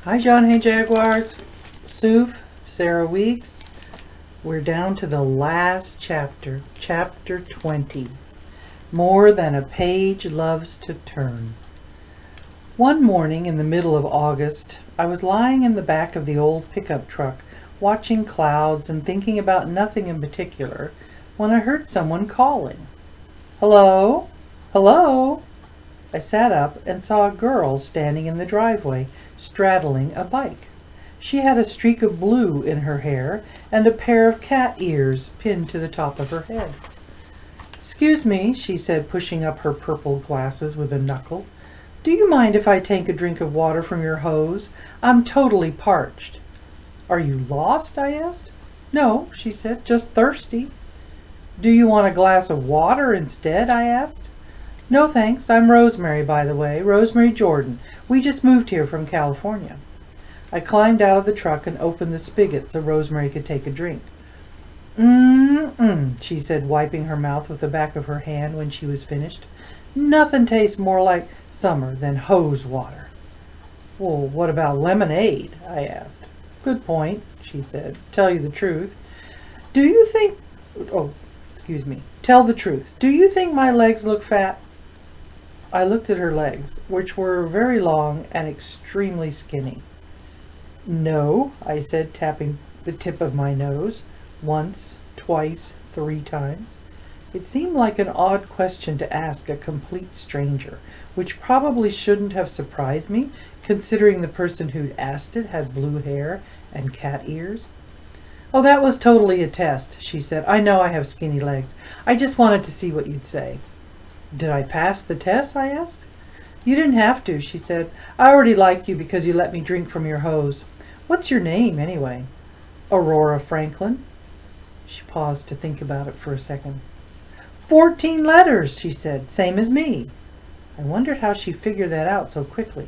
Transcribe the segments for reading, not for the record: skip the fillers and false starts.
Hi, John. Hey, Jaguars. Soof, Sarah Weeks. We're down to the last chapter, chapter 20. More than a page loves to turn. One morning in the middle of August, I was lying in the back of the old pickup truck, watching clouds and thinking about nothing in particular, when I heard someone calling. Hello? Hello? I sat up and saw a girl standing in the driveway, straddling a bike. She had a streak of blue in her hair and a pair of cat ears pinned to the top of her head. "Excuse me," she said, pushing up her purple glasses with a knuckle. "Do you mind if I take a drink of water from your hose? I'm totally parched." "Are you lost?" I asked. "No," she said, "just thirsty." "Do you want a glass of water instead?" I asked. "No, thanks. I'm Rosemary, by the way, Rosemary Jordan. We just moved here from California." I climbed out of the truck and opened the spigot so Rosemary could take a drink. She said, wiping her mouth with the back of her hand when she was finished. "Nothing tastes more like summer than hose water." "Well, what about lemonade?" I asked. "Good point," she said. "Tell you the truth. Do you think... Tell the truth. Do you think my legs look fat?" I looked at her legs, which were very long and extremely skinny. "No," I said, tapping the tip of my nose. Once, twice, 3 times. It seemed like an odd question to ask a complete stranger, which probably shouldn't have surprised me, considering the person who'd asked it had blue hair and cat ears. "Oh, that was totally a test," she said. "I know I have skinny legs. I just wanted to see what you'd say." "Did I pass the test?" I asked. "You didn't have to," she said. "I already like you because you let me drink from your hose. What's your name, anyway?" "Aurora Franklin." She paused to think about it for a second. 14 letters, she said, "same as me." I wondered how she figured that out so quickly.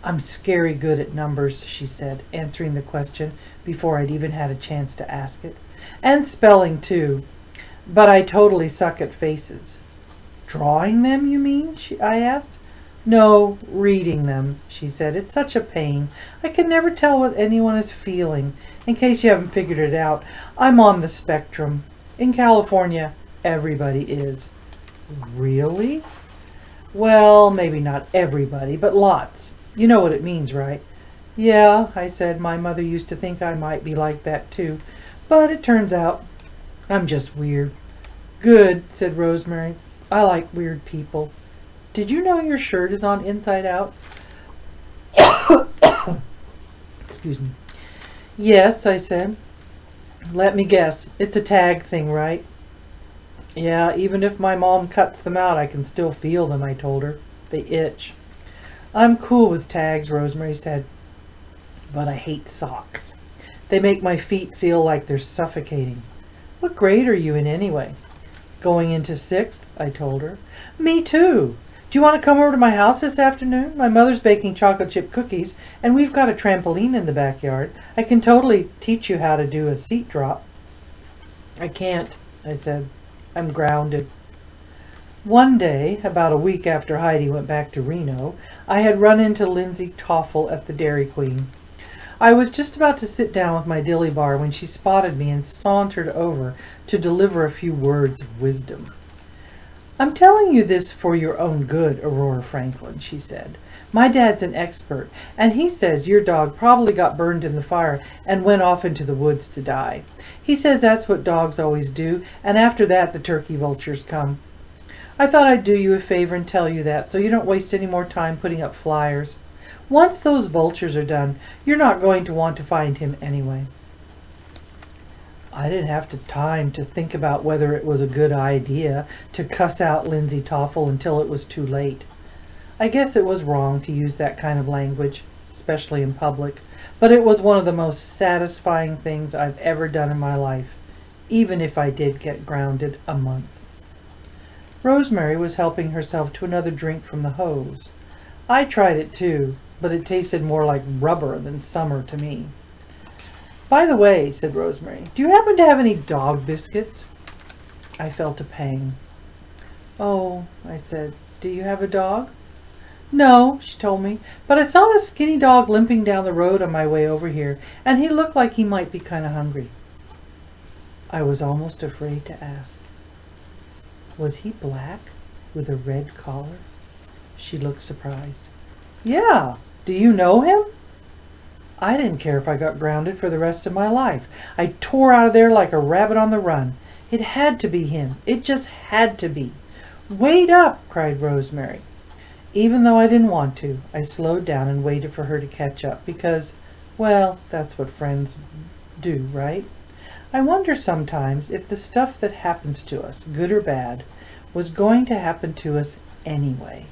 "I'm scary good at numbers," she said, answering the question before I'd even had a chance to ask it. "And spelling, too. But I totally suck at faces." "Drawing them, you mean?" I asked. "No, reading them," she said. "It's such a pain. I can never tell what anyone is feeling. In case you haven't figured it out, I'm on the spectrum. In California, everybody is." "Really?" "Well, maybe not everybody, but lots. You know what it means, right?" "Yeah," I said. "My mother used to think I might be like that, too. But it turns out I'm just weird." "Good," said Rosemary. "I like weird people. Did you know your shirt is on inside out?" Excuse me. "Yes," I said. "Let me guess. It's a tag thing, right?" "Yeah, even if my mom cuts them out, I can still feel them," I told her. "They itch." "I'm cool with tags," Rosemary said. "But I hate socks. They make my feet feel like they're suffocating." "What grade are you in anyway?" "Going into 6th, I told her. "Me too. Do you want to come over to my house this afternoon? My mother's baking chocolate chip cookies, and we've got a trampoline in the backyard. I can totally teach you how to do a seat drop." "I can't," I said. "I'm grounded." One day, about a week after Heidi went back to Reno, I had run into Lindsay Toffel at the Dairy Queen. I was just about to sit down with my dilly bar when she spotted me and sauntered over to deliver a few words of wisdom. "I'm telling you this for your own good, Aurora Franklin," she said. "My dad's an expert, and he says your dog probably got burned in the fire and went off into the woods to die. He says that's what dogs always do, and after that the turkey vultures come. I thought I'd do you a favor and tell you that, so you don't waste any more time putting up flyers. Once those vultures are done, you're not going to want to find him anyway." I didn't have time to think about whether it was a good idea to cuss out Lindsay Toffel until it was too late. I guess it was wrong to use that kind of language, especially in public, but it was one of the most satisfying things I've ever done in my life, even if I did get grounded a month. Rosemary was helping herself to another drink from the hose. I tried it too, but it tasted more like rubber than summer to me. "By the way," said Rosemary, "do you happen to have any dog biscuits?" I felt a pang. "Oh," I said, "do you have a dog?" No, she told me, but I saw this skinny dog limping down the road on my way over here, and he looked like he might be kind of hungry. I was almost afraid to ask. Was he black with a red collar? She looked surprised. Yeah, do you know him? I didn't care if I got grounded for the rest of my life. I tore out of there like a rabbit on the run. It had to be him. It just had to be. Wait up, cried Rosemary. Even though I didn't want to, I slowed down and waited for her to catch up because, well, that's what friends do, right? I wonder sometimes if the stuff that happens to us, good or bad, was going to happen to us anyway.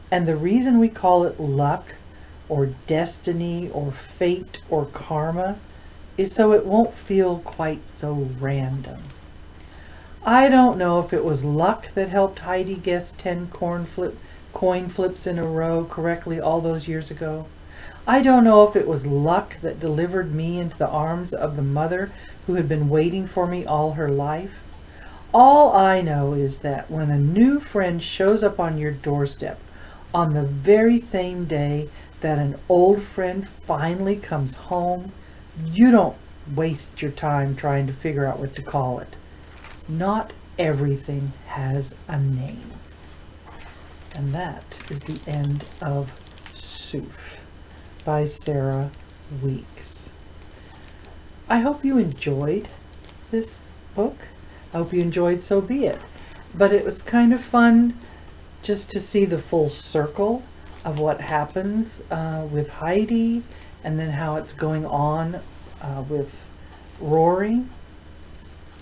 And the reason we call it luck or destiny or fate or karma is so it won't feel quite so random. I don't know if it was luck that helped Heidi guess 10 coin flips in a row correctly all those years ago. I don't know if it was luck that delivered me into the arms of the mother who had been waiting for me all her life. All I know is that when a new friend shows up on your doorstep on the very same day that an old friend finally comes home, you don't waste your time trying to figure out what to call it. Not everything has a name. And that is the end of Soof by Sarah Weeks. I hope you enjoyed this book. I hope you enjoyed So Be It. But it was kind of fun just to see the full circle of what happens with Heidi and then how it's going on with Rory.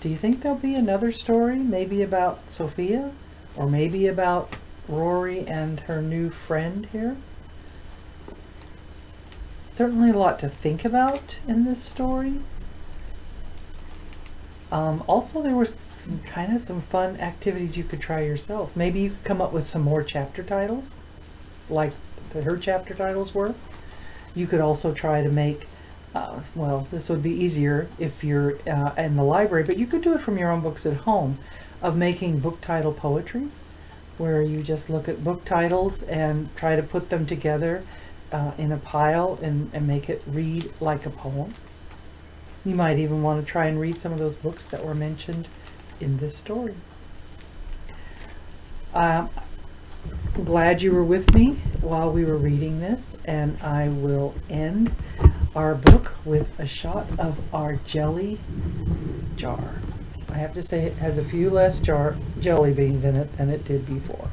Do you think there'll be another story, maybe about Sophia or maybe about Rory and her new friend here? Certainly a lot to think about in this story. Also, there were some fun activities you could try yourself. Maybe you could come up with some more chapter titles, like her chapter titles were. You could also try to make, well, this would be easier if you're in the library, but you could do it from your own books at home, of making book title poetry, where you just look at book titles and try to put them together in a pile and make it read like a poem. You might even want to try and read some of those books that were mentioned in this story. I'm glad you were with me while we were reading this, and I will end our book with a shot of our jelly jar. I have to say it has a few less jelly beans in it than it did before.